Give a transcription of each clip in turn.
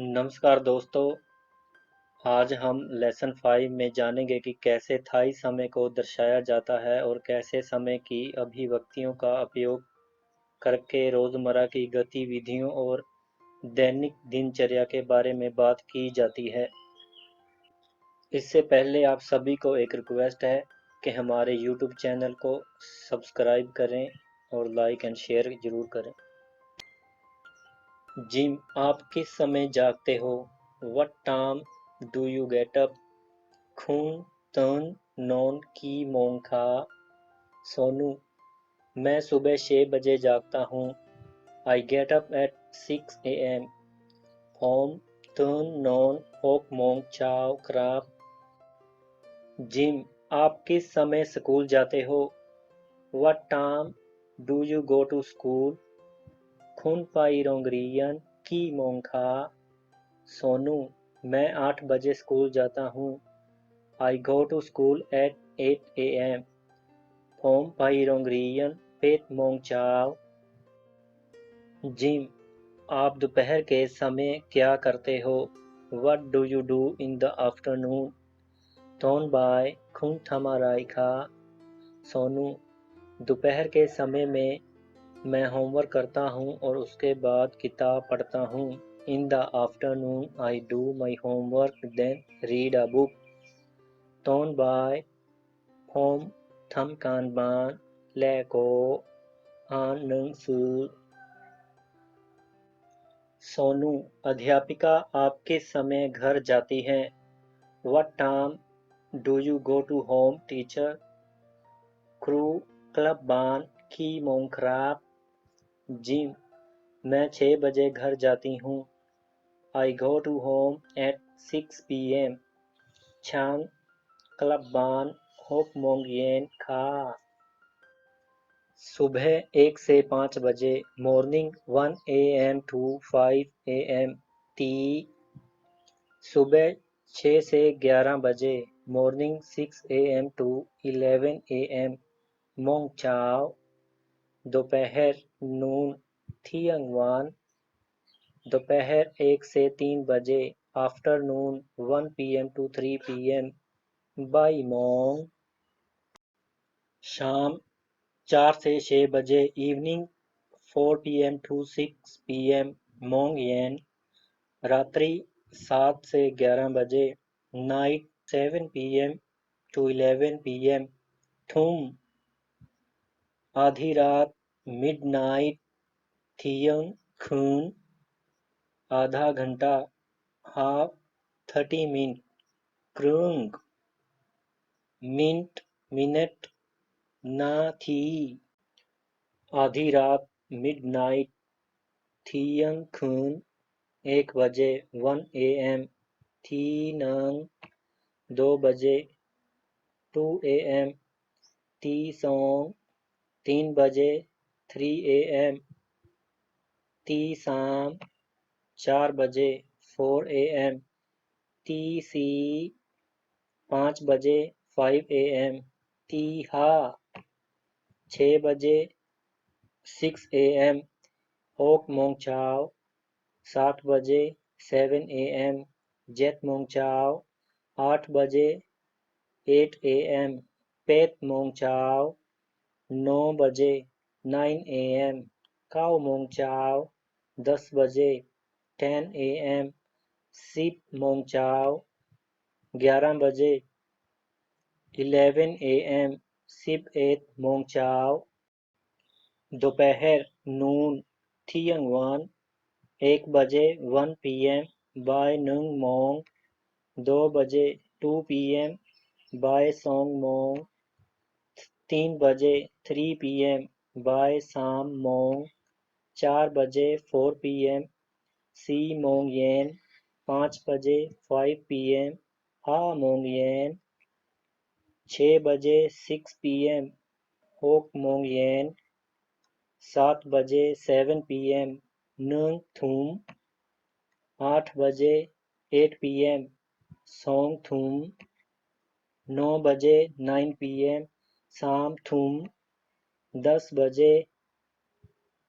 नमस्कार दोस्तों। आज हम लेसन 5 में जानेंगे कि कैसे थाई समय को दर्शाया जाता है और कैसे समय की अभिव्यक्तियों का उपयोग करके रोज़मर्रा की गतिविधियों और दैनिक दिनचर्या के बारे में बात की जाती है। इससे पहले आप सभी को एक रिक्वेस्ट है कि हमारे YouTube चैनल को सब्सक्राइब करें और लाइक एंड शेयर ज़रूर करें। जिम, आप किस समय जागते हो? What time do you get up? खून तन नौन की मोंग खा। सोनू, मैं सुबह 6 बजे जागता हूँ। I get up at 6 a.m. Home तन नौन होक मोंग चाव क्राप। जिम, आप किस समय स्कूल जाते हो? What time do you go to school? खुन पाई रोंगरियन की मोंग खा। सोनू, मैं 8 बजे स्कूल जाता हूँ। I go to school at 8 a.m. Phom pai rong riyan pet mong chao। Gym, आप दोपहर के समय क्या करते हो? What do you do in the afternoon? Thon bai khung thamarai खा। सोनू, दोपहर के समय में मैं होमवर्क करता हूँ और उसके बाद किताब पढ़ता हूँ। In the afternoon I do my homework then read a book। Thon bai phom tham kan ban le ko an nung su। Sonu, अध्यापिका आप किस समय घर जाती हैं? What time do you go to home, teacher? Crew club बान की मोंग खराब। जिम, मैं 6 बजे घर जाती हूँ। I go to home at 6 p.m. छान क्लब बान होक मोंग येन खा। सुबह 1 से 5 बजे, morning 1 a.m. to 5 a.m. T. सुबह 6 से 11 बजे, मॉर्निंग 6 a.m. to 11 a.m. मोंग चाव। दोपहर नून थियंग वान। दोपहर 1 से 3 बजे, afternoon 1 p.m. to 3 p.m. By मोंग। शाम 4 से 6 बजे, इवनिंग 4 p.m. to 6 p.m. मोंग येन। रात्रि 7 से 11 बजे, नाइट 7 p.m. to 11 p.m. थूम। आधी रात मिडनाइट थियंग खून। आधा घंटा हाफ 30 मिनट क्रूंग। मिनट मिनट ना थी। आधी रात मिडनाइट थियंग खून। 1 बजे 1 a.m. थी नंग। 2 बजे 2 a.m. ती सोंग। 3 बजे 3 a.m. ती शाम। 4 बजे 4 a.m. ती सी। 5 बजे 5 a.m. ती हा। 6 बजे 6 a.m. होक मोंग चाव। 7 बजे 7 a.m. जेट मोंग चाव। 8 बजे 8 a.m. पेट मोंग चाव। 9 बजे 9 a.m. काव मोंग चाव। 10 बजे 10 a.m. सिप मोंग चाव। 11 बजे 11 a.m. सिप एट मोंग चाव। दोपहर नून थियंग वान। 1 बजे 1 p.m. बाय नंग मोंग। 2 बजे 2 p.m. Bye song मोंग। 3 बजे 3 p.m. बाय साम मोंग। 4 बजे 4 p.m. सी मोंग येन। 5 बजे 5 p.m. हा मोंग येन। 6 बजे 6 p.m. होक मोंग येन। 7 बजे 7 p.m. नंग थूम। 8 बजे 8 p.m. सोंग थूम। 9 बजे 9 p.m. साम थूम। 10 बजे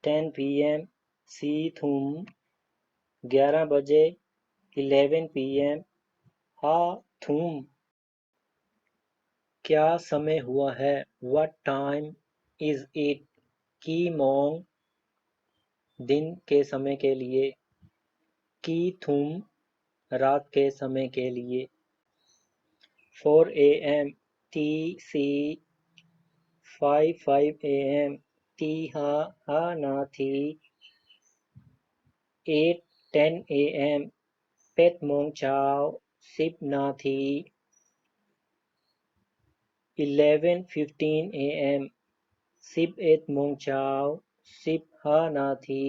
10 p.m. सी थूम। 11 बजे 11 p.m. हा थूम क्या समय हुआ है? What time is it? की मोंग दिन के समय के लिए, की थूम रात के समय के लिए। 4 a.m. T C 5 a.m. T हा ना थी। 8:10 a.m. पेट मोंग चाव 10 ना थी। 11:15 a.m. 11 मोंग चाव 10 हा ना थी।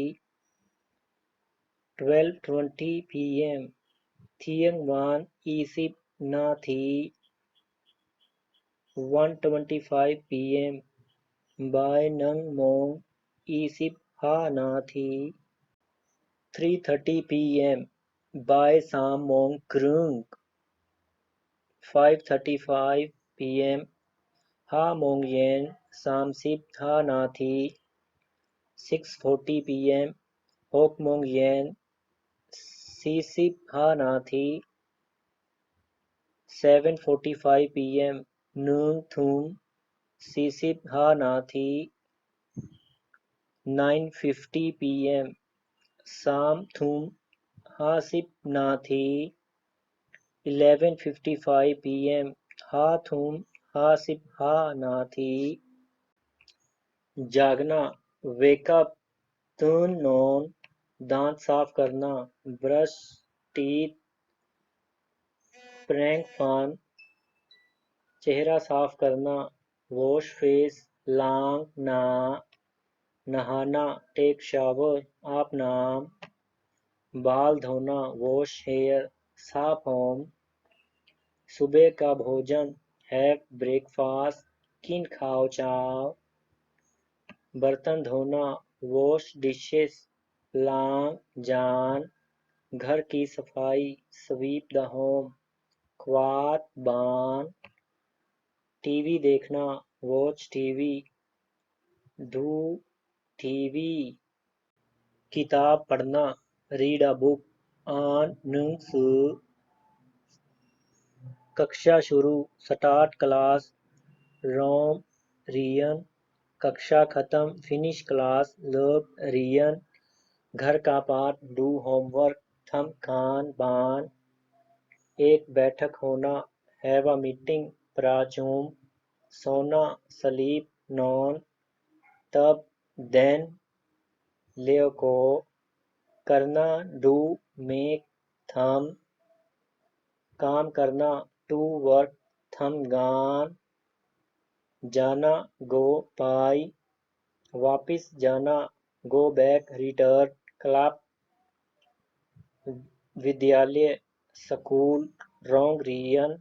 12:20 p.m. थियंग वान 20 ना थी। 1:25 p.m. बाय नंग मोंग 20 हा ना थी। 3:30 p.m. बाय साम मोंग क्रुंग 5:35 p.m. हा मोंग येन साम सिप हा ना थी। 6:40 p.m. होक मोंग येन सी सिप हा ना थी। 7:45 p.m. नूंग थूम सी सिप हा ना थी। 9:50 p.m. साम थूम हा सिप ना थी। 11:55 p.m. हा थूम हा सिप हा ना थी। जागना वेक अप टर्न ऑन दांत साफ करना ब्रश टीथ प्रैंक फॉन चेहरा साफ करना वॉश फेस लांग ना नहाना टेक शावर आप नाम बाल धोना वॉश हेयर साफ होम सुबह का भोजन हैव ब्रेकफास्ट किन खाओ चाव बर्तन धोना वॉश डिशेस लांग जान घर की सफाई स्वीप द होम क्वात बान टीवी देखना वॉच टीवी डू टीवी किताब पढ़ना रीड अ बुक आन नुंगसू कक्षा शुरू स्टार्ट क्लास रोम रियन कक्षा खत्म फिनिश क्लास लर्न रियन घर का पाठ डू होमवर्क थम खान बान एक बैठक होना हैव अ मीटिंग प्राचूम सोना स्लीप नॉन तब देन लेओ को करना डू मेक थम काम करना टू वर्क थम गान जाना गो पाई वापिस जाना गो बैक रिटर्न क्लब विद्यालय स्कूल रोंग रियन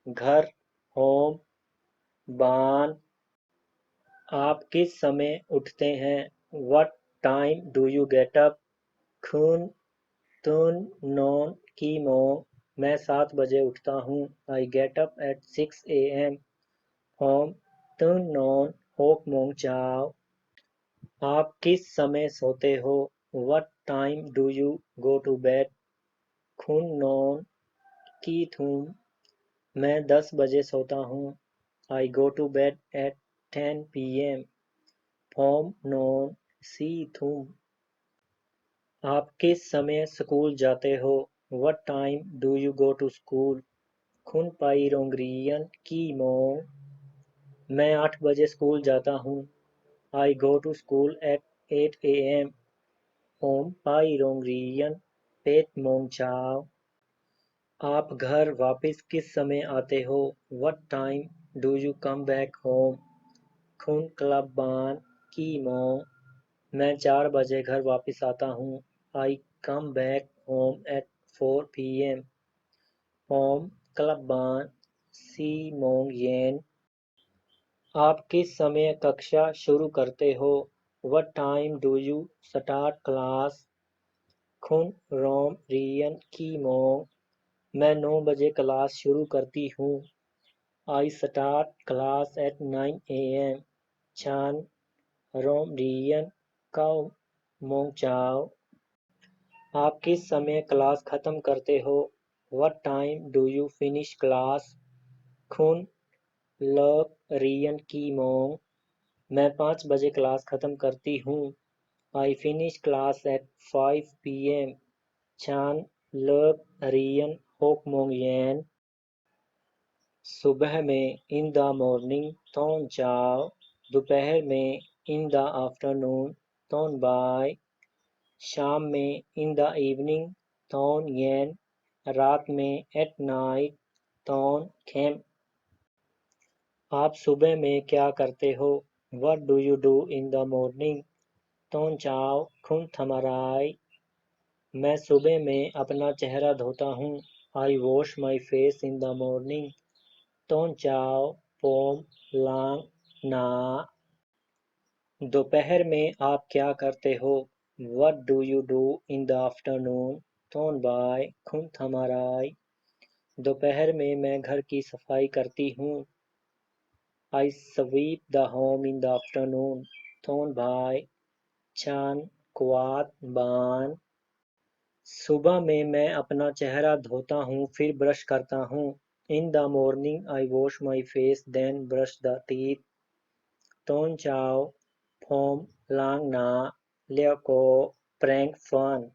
घर होम बान आप किस समय उठते हैं what time do you get up खून तुन नॉन की मो मैं 7 बजे उठता हूँ I get up at 6 a.m. होम तुन नॉन होक मोंग चाव आप किस समय सोते हो what time do you go to bed खून नॉन की थूम मैं 10 बजे सोता हूँ I go to bed at 10 p.m. होम नॉन सी थूम आप किस समय स्कूल जाते हो what time do you go to school खुन पाई रोंगरियन की मोंग मैं 8 बजे स्कूल जाता हूँ I go to school at 8 a.m. होम पाई रोंगरियन पेट मोंग चाव आप घर वापस किस समय आते हो what time do you come back home खुन क्लब बान की मोंग मैं 4 बजे घर वापस आता हूँ I come back home at 4 p.m. होम क्लब बान सी मोंग येन आप किस समय कक्षा शुरू करते हो what time do you start class खुन रोम रियन की मोंग मैं 9 बजे क्लास शुरू करती हूँ I start class eight 9 a.m. छान रोम रियन काओ मोंग चाव आप किस समय क्लास खत्म करते हो? What time do you finish class? खुन लग रियन की मोंग। मैं 5 बजे क्लास खत्म करती हूँ। I finish class at 5 p.m. छान लग रियन होक मोंग येन। सुबह में in the morning तोन चाव। दोपहर में in the afternoon तोन बाय। शाम में in the evening तोन येन। रात में at night तोन खेम। आप सुबह में क्या करते हो? What do you do in the morning? तोन चाव खुन थमराई। मैं सुबह में अपना चेहरा धोता हूँ। I wash my face in the morning. तोन चाव पोम लांग ना। दोपहर में आप क्या करते हो? What do you do in the afternoon? तोन बाय खुन थमराई। दोपहर में मैं घर की सफाई करती हूँ। I sweep the home in the afternoon. तोन भाई छान क्वात बान। सुबह में मैं अपना चेहरा धोता हूँ फिर ब्रश करता हूँ। In the morning I wash my face then brush the teeth. तोन चाव फोम लांग ना लियो को प्रैंक फन।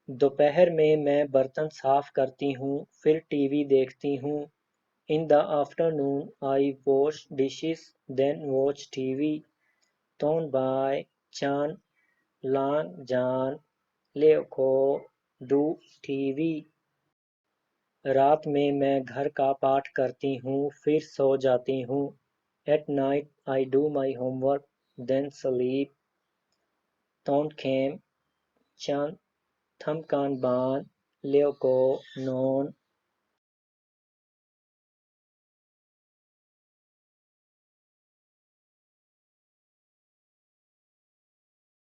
दोपहर में मैं बर्तन साफ करती हूँ फिर टीवी देखती हूँ। In the afternoon I wash dishes then watch TV. तोन बाय चान लान जान लियो को डू टीवी। रात में मैं घर का पाठ करती हूँ फिर सो जाती हूँ। At night I do my homework then sleep. तोन खेम चान थमकान बान लियो को नॉन